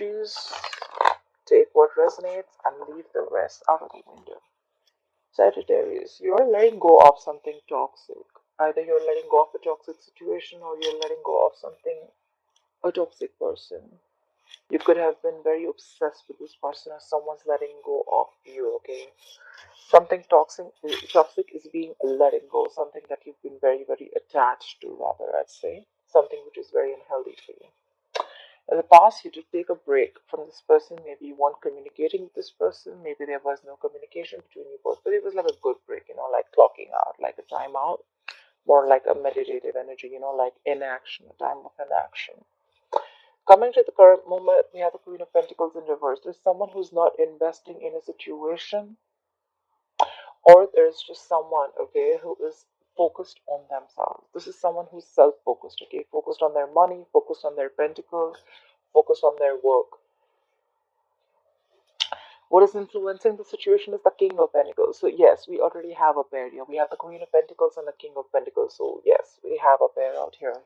energies. Take what resonates and leave the rest out of the window. Sagittarius, you're letting go of something toxic. Either you're letting go of a toxic situation or you're letting go of something, a toxic person. You could have been very obsessed with this person or someone's letting go of you, okay? Something toxic is being letting go, something that you've been very, very attached to, rather, I'd say. Something which is very unhealthy for you. In the past, you did take a break from this person. Maybe you weren't communicating with this person. Maybe there was no communication between you both, but it was like a good break, like clocking out, like a time out, more like a meditative energy, like inaction, a time of inaction. Coming to the current moment, we have the Queen of Pentacles in reverse. There's someone who's not investing in a situation, or there's just someone, okay, who is focused on themselves. This is someone who's self-focused, okay, focused on their money, focused on their pentacles, focused on their work. What is influencing the situation is the King of Pentacles. So yes, we already have a pair here. We have the Queen of Pentacles and the King of Pentacles. So yes, we have a pair out here.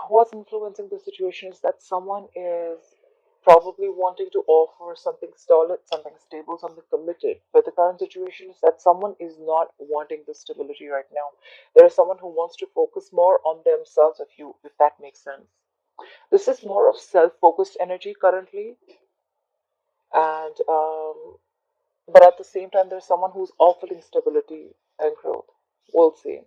What's influencing the situation is that someone is probably wanting to offer something solid, something stable, something committed. But the current situation is that someone is not wanting the stability right now. There is someone who wants to focus more on themselves, if that makes sense. This is more of self-focused energy currently. And but at the same time, there's someone who's offering stability and growth. We'll see.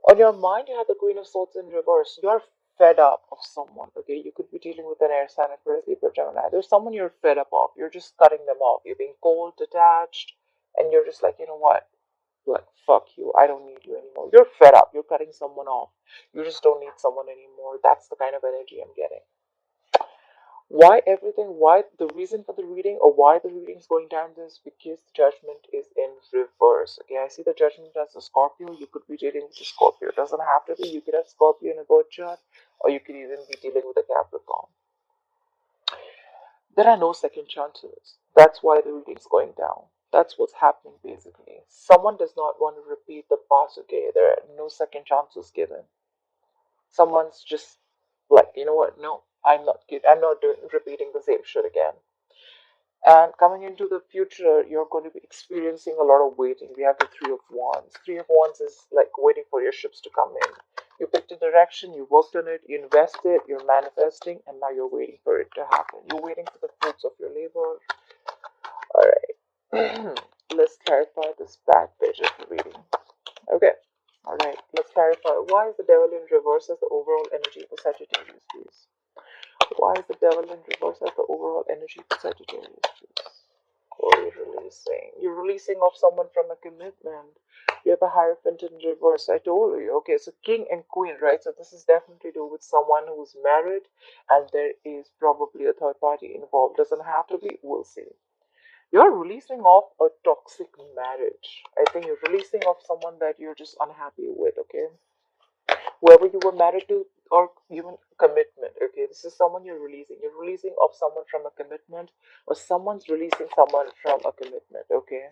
On your mind, you have the Queen of Swords in reverse. You're fed up of someone, okay? You could be dealing with an air sign, Aquarius, Libra, Gemini. There's someone you're fed up of. You're just cutting them off. You're being cold, detached, and you're just like, you know what? Like, fuck you. I don't need you anymore. You're fed up. You're cutting someone off. You just don't need someone anymore. That's the kind of energy I'm getting. Why the reason for the reading, or why the reading is going down this, because the judgment is in reverse. Okay, I see the judgment as a Scorpio. You could be dealing with a Scorpio. It doesn't have to be. You could have Scorpio in a birth chart, or you could even be dealing with a Capricorn. There are no second chances. That's why the reading is going down. That's what's happening basically. Someone does not want to repeat the past, okay? There are no second chances given. Someone's just like, you know what? No, I'm not repeating the same shit again. And coming into the future, you're going to be experiencing a lot of waiting. We have the Three of Wands. Three of Wands is like waiting for your ships to come in. You picked a direction, you worked on it, you invested, you're manifesting, and now you're waiting for it to happen. You're waiting for the fruits of your labor. Alright. Let's clarify this back page of the reading. Okay. Alright, let's clarify. Why is the Devil in reverse as the overall energy for Sagittarius, please? Why is the Devil in reverse as the overall energy for Sagittarius, please? What are you releasing? You're releasing off someone from a commitment. You have a Hierophant in reverse. I told you. Okay, so King and Queen, right? So this is definitely to do with someone who's married, and there is probably a third party involved. Doesn't have to be. We'll see. You're releasing off a toxic marriage. I think you're releasing off someone that you're just unhappy with, okay? Whoever you were married to, or even commitment, okay? This is someone you're releasing. You're releasing off someone from a commitment, or someone's releasing someone from a commitment, okay?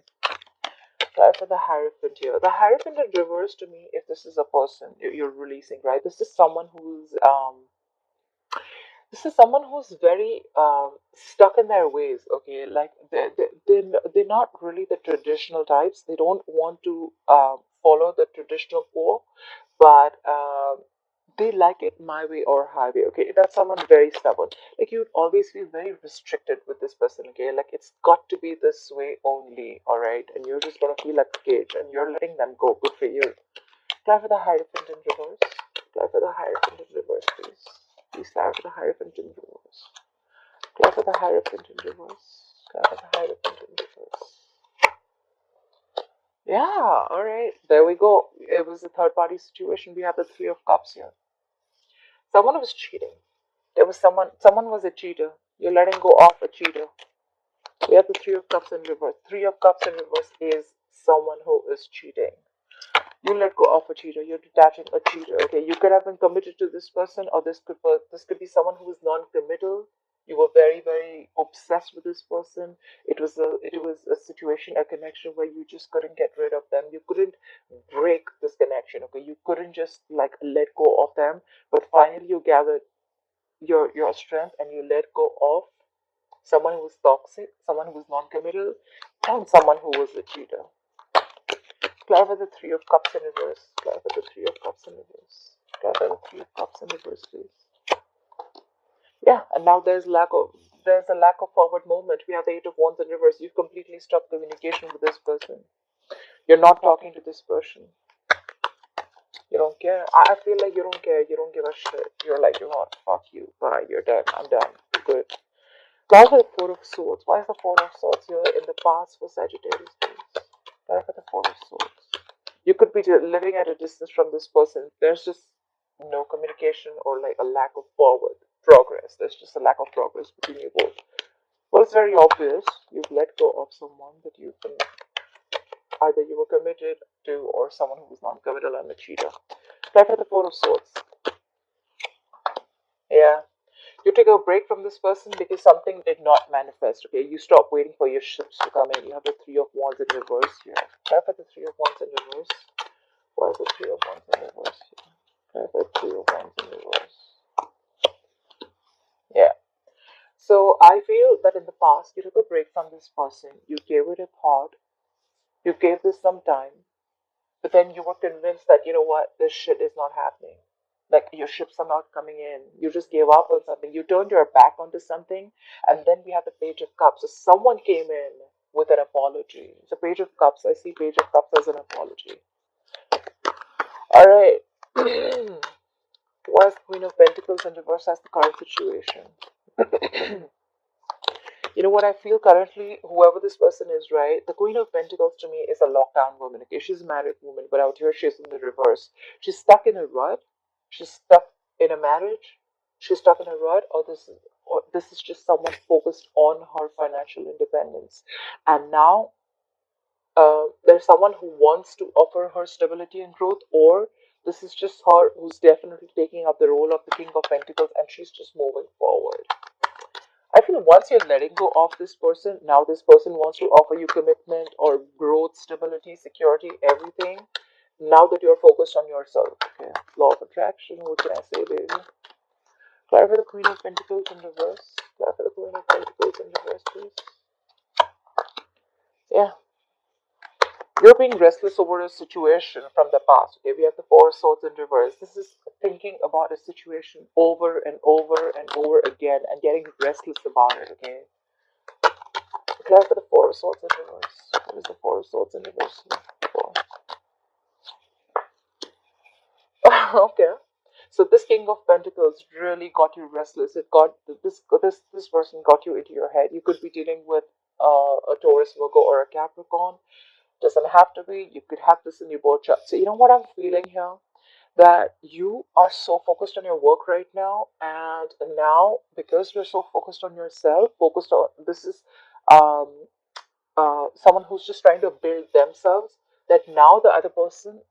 Try for the Hierophant here. The Hierophant in reverse to me, if this is a person you're releasing, right? This is someone who's very stuck in their ways, okay? Like they're not really the traditional types. They don't want to follow the traditional core, but they like it my way or highway, okay? That's someone very stubborn. Like you'd always feel very restricted with this person, okay? Like it's got to be this way only, all right? And you're just gonna feel like a cage, and you're letting them go. Good for you. Try for the Hierophant in reverse. Try for the Hierophant in reverse, please. Please try for the Hierophant in reverse. Try for the Hierophant in reverse. Try for the Hierophant in reverse. Yeah, alright. There we go. It was a third party situation. We have the Three of Cups here. Someone was cheating. There was someone was a cheater. You're letting go of a cheater. We have the Three of Cups in reverse. Three of Cups in reverse is someone who is cheating. You let go of a cheater. You're detaching a cheater. Okay, you could have been committed to this person, or this could be someone who is non-committal. You were very, very obsessed with this person. It was a situation, a connection where you just couldn't get rid of them. You couldn't break this connection. Okay, you couldn't just like let go of them. But finally, you gathered your strength and you let go of someone who was toxic, someone who was non-committal, and someone who was a cheater. Clarify the Three of Cups in reverse. Clarify the Three of Cups in reverse. Clarify the Three of Cups in reverse, please. Yeah, and now there's a lack of forward movement. We have the Eight of Wands in reverse. You've completely stopped communication with this person. You're not talking to this person. You don't care. I feel like you don't care. You don't give a shit. You're like, you know what? Fuck you. Bye. You're done. I'm done. Good. Why for the Four of Swords? Why is the Four of Swords here in the past for Sagittarius, please? Why for the Four of Swords? You could be living at a distance from this person. There's just no communication or like a lack of forward progress. There's just a lack of progress between you both. Well, it's very obvious. You've let go of someone that you've been either you were committed to or someone who was non-committal and a cheater. Like for the Four of Swords. Yeah. You take a break from this person because something did not manifest. Okay, you stop waiting for your ships to come in. You have the Three of Wands in reverse here. Try for the Three of Wands in reverse. Why is the Three of Wands in reverse here? Try for the Three of Wands in reverse. Yeah. So I feel that in the past you took a break from this person. You gave it a thought. You gave this some time. But then you were convinced that, you know what, this shit is not happening. Like your ships are not coming in. You just gave up on something. You turned your back onto something, and then we have the Page of Cups. So someone came in with an apology. So Page of Cups. I see Page of Cups as an apology. All right. Why is Queen of Pentacles in reverse as the current situation? You know what I feel currently, whoever this person is, right? The Queen of Pentacles to me is a lockdown woman. Okay, she's a married woman, but out here she's in the reverse. She's stuck in a rut. She's stuck in a marriage. She's stuck in a rut, or this is just someone focused on her financial independence. And now there's someone who wants to offer her stability and growth, or this is just her who's definitely taking up the role of the King of Pentacles and she's just moving forward. I feel once you're letting go of this person, now this person wants to offer you commitment or growth, stability, security, everything. Now that you're focused on yourself. Okay. Law of attraction, what can I say, baby? Clarify the Queen of Pentacles in reverse. Clarify the Queen of Pentacles in reverse, please. Yeah. You're being restless over a situation from the past. Okay, we have the Four of Swords in reverse. This is thinking about a situation over and over and over again and getting restless about it, okay? Clarify the Four of Swords in reverse. What is the Four of Swords in reverse? Okay. So this King of Pentacles really got you restless. It got this person got you into your head. You could be dealing with a Taurus, Virgo, or a Capricorn. Doesn't have to be. You could have this in your birth chart. So you know what I'm feeling here? That you are so focused on your work right now, and now because you're so focused on yourself, focused on this is um someone who's just trying to build themselves. That now the other person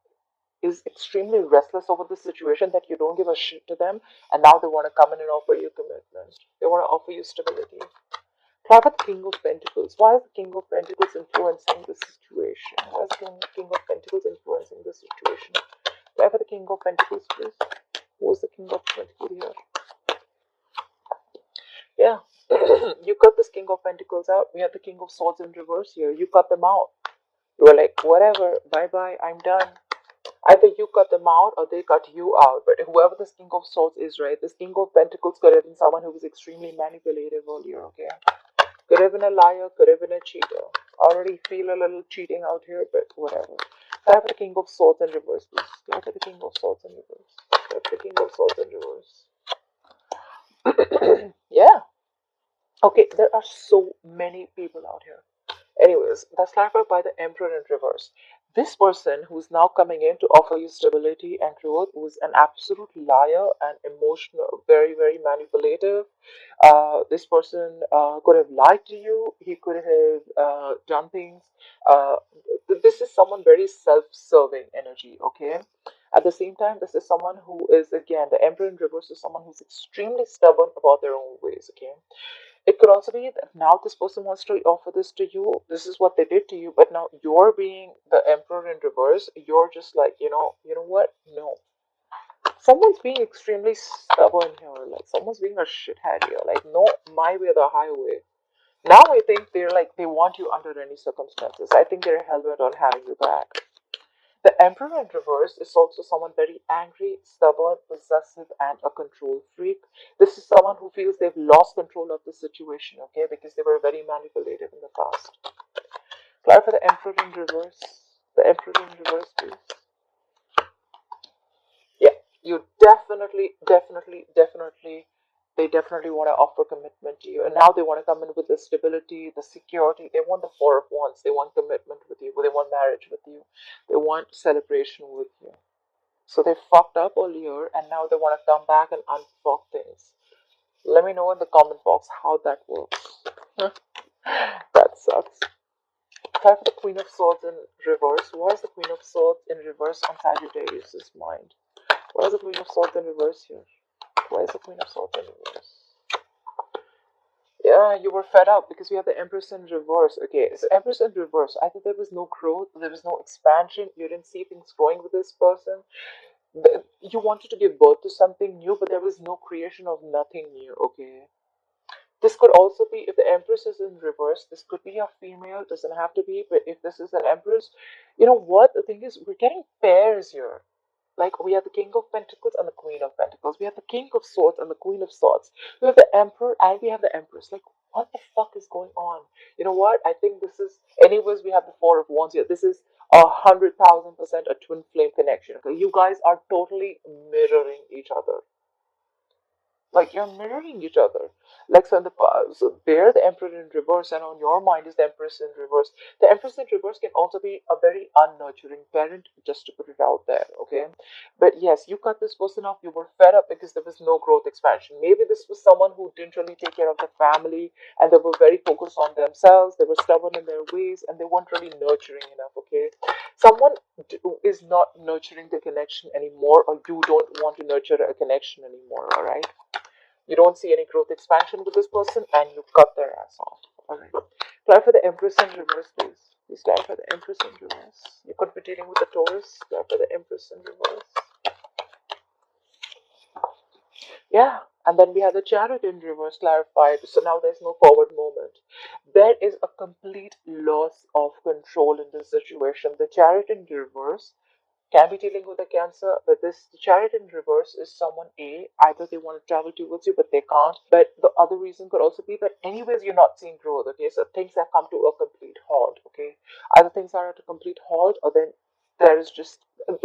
is extremely restless over the situation, that you don't give a shit to them, and now they want to come in and offer you commitment. They want to offer you stability. Have a King of Pentacles. Why is the King of Pentacles influencing the situation? Why is the King of Pentacles influencing the situation? Have the King of Pentacles, please. Who is the King of Pentacles here? Yeah. You cut this King of Pentacles out. We have the King of Swords in reverse here. You cut them out. You were like, whatever, bye bye, I'm done. Either you cut them out or they cut you out. But whoever this King of Swords is, right? This King of Pentacles could have been someone who was extremely manipulative earlier, okay? Could have been a liar, could have been a cheater. I already feel a little cheating out here, but whatever. I have the King of Swords in reverse, please. I have the King of Swords in reverse. I have the King of Swords in reverse. Yeah. Okay, there are so many people out here. Anyways, that's clarified by the Emperor in reverse. This person who's now coming in to offer you stability and growth, who's an absolute liar and emotional, very, very manipulative. This person could have lied to you. He could have done things. Uh, this is someone very self-serving energy, okay? At the same time, this is someone who is, again, the Emperor in reverse is someone who's extremely stubborn about their own ways, okay? It could also be that now this person wants to offer this to you. This is what they did to you, but now you're being the Emperor in reverse. You're just like, you know what? No. Someone's being extremely stubborn here. Like someone's being a shithead here. Like no, my way or the highway. Now I think they're like they want you under any circumstances. I think they're hell bent on having you back. The Emperor in reverse is also someone very angry, stubborn, possessive, and a control freak. This is someone who feels they've lost control of the situation, okay, because they were very manipulative in the past. Clarify the Emperor in reverse. The Emperor in reverse, please. Yeah, you they definitely want to offer commitment to you. And now they want to come in with the stability, the security. They want the Four of Wands. They want commitment with you. They want marriage with you. They want celebration with you. So they fucked up earlier and now they want to come back and unfuck things. Let me know in the comment box how that works. That sucks. Try for the Queen of Swords in reverse. Why is the Queen of Swords in reverse on Sagittarius' mind? Why is the Queen of Swords in reverse here? Why is the Queen of Swords in reverse? Yeah, you were fed up because we have the Empress in reverse. Okay, so Empress in reverse. Either there was no growth, there was no expansion, you didn't see things growing with this person. You wanted to give birth to something new, but there was no creation of nothing new, okay? This could also be, if the Empress is in reverse, this could be a female, doesn't have to be, but if this is an Empress, you know what? The thing is, we're getting pairs here. Like, we have the King of Pentacles and the Queen of Pentacles. We have the King of Swords and the Queen of Swords. We have the Emperor and we have the Empress. Like, what the fuck is going on? You know what? I think this is, anyways, we have the Four of Wands here. This is 100,000% a twin flame connection. Okay? You guys are totally mirroring each other. Like you're mirroring each other. Like so in the past, so there the Emperor in reverse, and on your mind is the Empress in reverse. The Empress in reverse can also be a very unnurturing parent, just to put it out there, okay? But yes, you cut this person off, you were fed up because there was no growth expansion. Maybe this was someone who didn't really take care of the family and they were very focused on themselves, they were stubborn in their ways, and they weren't really nurturing enough, okay? Someone is not nurturing the connection anymore, or you don't want to nurture a connection anymore, alright? You don't see any growth expansion with this person and you cut their ass off. Alright. Clarify the Empress in reverse, please. Please clarify the Empress in reverse. You could be dealing with the Taurus. Clarify the Empress in reverse. Yeah. And then we have the Chariot in reverse clarified. So now there's no forward movement. There is a complete loss of control in this situation. The Chariot in reverse can be dealing with a Cancer, but this the Chariot in reverse is someone A, either they want to travel towards you but they can't, but the other reason could also be that anyways you're not seeing growth, okay? So things have come to a complete halt, okay? Either things are at a complete halt, or then there is just the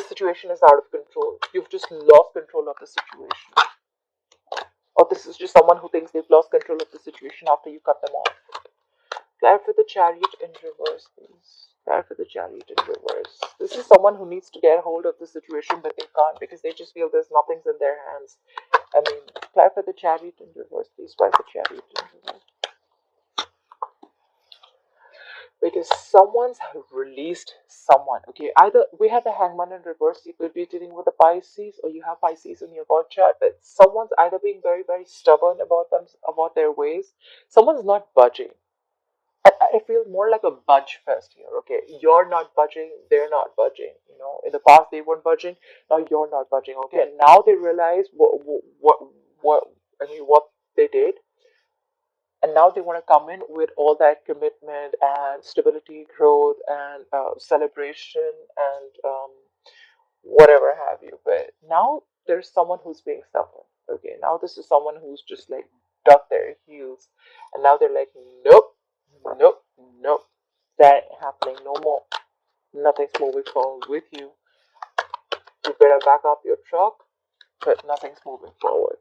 situation is out of control. You've just lost control of the situation, or this is just someone who thinks they've lost control of the situation after you cut them off. Clarify the Chariot in reverse, please. Clarify the Chariot in reverse. This is someone who needs to get hold of the situation, but they can't because they just feel there's nothing's in their hands. I mean, clarify the Chariot in reverse, please. Why is the Chariot in reverse? Because someone's released someone, okay? Either we have the Hangman in reverse, you could be dealing with a Pisces, or you have Pisces in your birth chart, but someone's either being very, very stubborn about about their ways. Someone's not budging. I feel more like a budge fest here, okay? You're not budging, they're not budging, you know? In the past, they weren't budging, now you're not budging, okay? And now they realize what they did, and now they want to come in with all that commitment and stability, growth, and celebration, and whatever have you. But now there's someone who's being stubborn, okay? Now this is someone who's just like dug their heels, and now they're like, nope. Nope, nope, that ain't happening no more. Nothing's moving forward with you. You better back up your truck, but nothing's moving forward.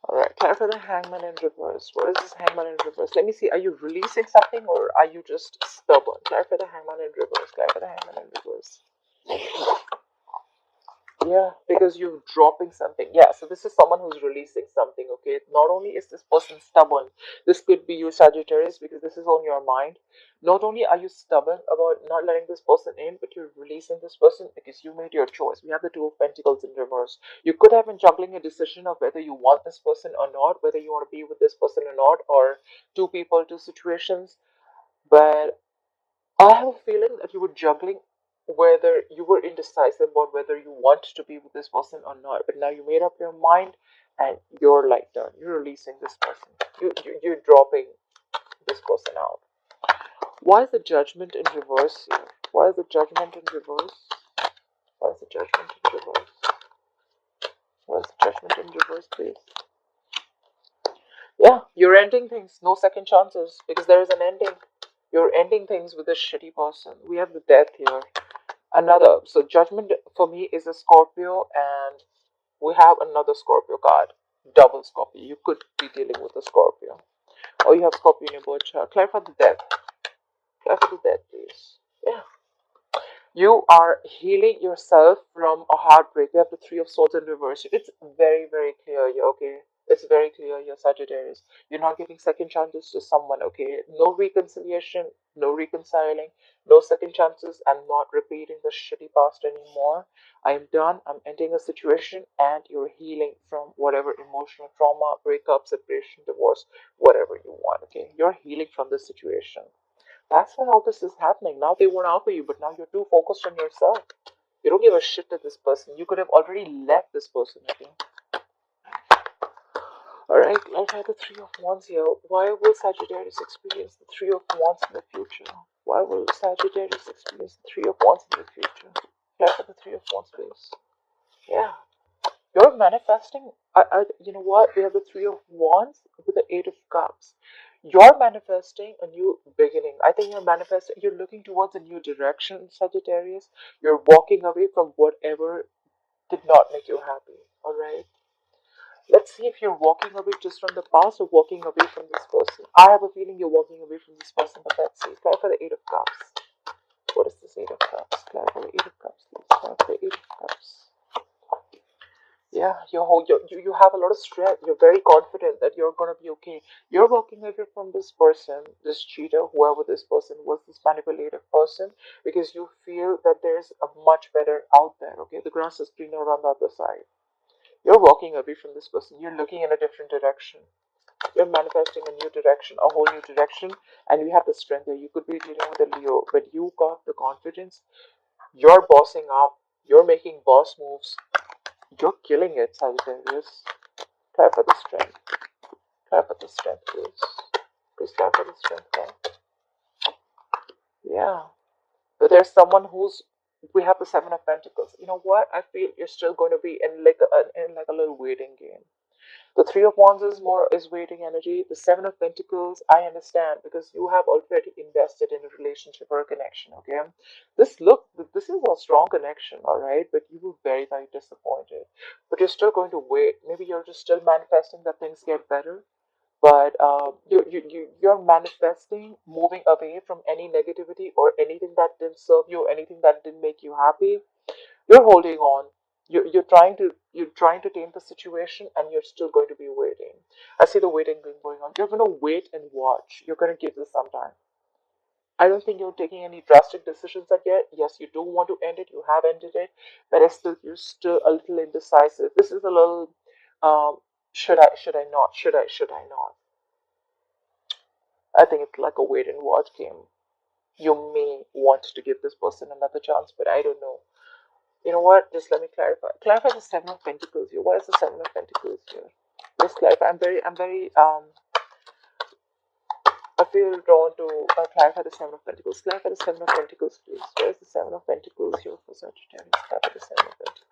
Alright, clarify the Hangman in reverse. What is this Hangman in reverse? Let me see, are you releasing something or are you just stubborn? Clarify the Hangman in reverse. Clarify the Hangman in reverse. Yeah, because you're dropping something. Yeah, so this is someone who's releasing something, okay? Not only is this person stubborn, this could be you, Sagittarius, because this is on your mind. Not only are you stubborn about not letting this person in, but you're releasing this person because you made your choice. We have the Two of Pentacles in reverse. You could have been juggling a decision of whether you want this person or not, whether you want to be with this person or not, or two people, two situations. But I have a feeling that you were juggling whether you were indecisive about whether you want to be with this person or not. But now you made up your mind and you're like done. You're releasing this person. You're dropping this person out. Why is the Judgment in reverse here? Why is the Judgment in reverse? Why is the Judgment in reverse? Why is the Judgment in reverse, please? Yeah, you're ending things. No second chances because there is an ending. You're ending things with a shitty person. We have the Death here. Another, so Judgment for me is a Scorpio, and we have another Scorpio card, double Scorpio. You could be dealing with a Scorpio, or you have Scorpio in your birth chart. Clarify the Death. Clarify the Death, please. Yeah. You are healing yourself from a heartbreak. We have the Three of Swords in reverse. It's very, very clear here, okay? It's very clear here, Sagittarius. You're not giving second chances to someone, okay? No reconciliation, no reconciling, no second chances. I'm not repeating the shitty past anymore. I am done. I'm ending a situation, and you're healing from whatever emotional trauma, breakup, separation, divorce, whatever you want, okay? You're healing from this situation. That's why all this is happening. Now they won't offer you, but now you're too focused on yourself. You don't give a shit to this person. You could have already left this person, okay? Alright, let's have the Three of Wands here. Why will Sagittarius experience the Three of Wands in the future? Why will Sagittarius experience the Three of Wands in the future? Let's have the Three of Wands, please. Yeah. You're manifesting. You know what? We have the Three of Wands with the Eight of Cups. You're manifesting a new beginning. I think you're manifesting. You're looking towards a new direction, Sagittarius. You're walking away from whatever did not make you happy. All right. Let's see if you're walking away just from the past or walking away from this person. I have a feeling you're walking away from this person, but let's see. Try for the Eight of Cups. What is this Eight of Cups? Try for the Eight of Cups, please. Try for the Eight of Cups. Yeah, you have a lot of strength. You're very confident that you're gonna be okay. You're walking away from this person, this cheater, whoever this person was, this manipulative person, because you feel that there's a much better out there. Okay, the grass is greener on the other side. You're walking away from this person. You're looking in a different direction. You're manifesting a new direction, a whole new direction, and you have the strength there. You could be dealing with a Leo, but you got the confidence. You're bossing up. You're making boss moves. You're killing it, Sagittarius. Try for the strength. Try for the strength, please. Please try for the strength, guys. Yeah. But there's someone who's. We have the Seven of Pentacles. You know what? I feel you're still going to be in like a little waiting game. The Three of Wands is more is waiting energy. The Seven of Pentacles, I understand because you have already invested in a relationship or a connection. Okay, this is a strong connection, all right. But you will be very, very disappointed. But you're still going to wait. Maybe you're just still manifesting that things get better. But you're manifesting moving away from any negativity or anything that didn't serve you, anything that didn't make you happy. You're holding on. You're trying to tame the situation, and you're still going to be waiting. I see the waiting game going on. You're going to wait and watch. You're going to give this some time. I don't think you're taking any drastic decisions as yet. Yes, you do want to end it. You have ended it, but you're still a little indecisive. This is a little. Should I? Should I not? Should I? Should I not? I think it's like a wait and watch game. You may want to give this person another chance, but I don't know. You know what? Just let me clarify. Clarify the Seven of Pentacles here. What is the Seven of Pentacles here? Just clarify. I feel drawn to clarify the Seven of Pentacles. Clarify the Seven of Pentacles, please. Where is the Seven of Pentacles here for Sagittarius? Clarify the Seven of Pentacles.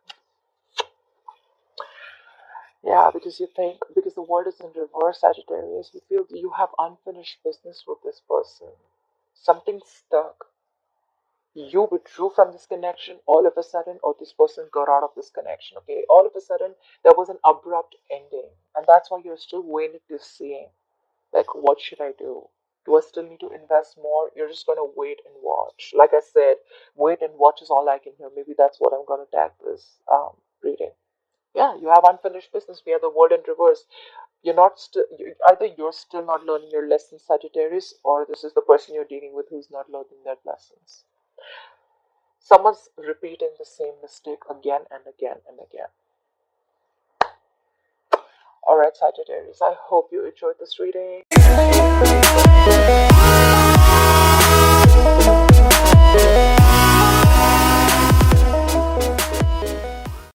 Yeah, because the world is in reverse, Sagittarius. You feel you have unfinished business with this person. Something stuck. You withdrew from this connection all of a sudden, or this person got out of this connection. Okay, all of a sudden there was an abrupt ending, and that's why you're still waiting to see, like, what should I do I still need to invest more? You're just gonna wait and watch. Like I said, wait and watch is all I can hear. Maybe that's what I'm gonna tag this reading. Yeah, you have unfinished business. We have the world in reverse. You're not still, either you're still not learning your lessons, Sagittarius, or this is the person you're dealing with who's not learning their lessons. Someone's repeating the same mistake again and again and again. Alright, Sagittarius, I hope you enjoyed this reading.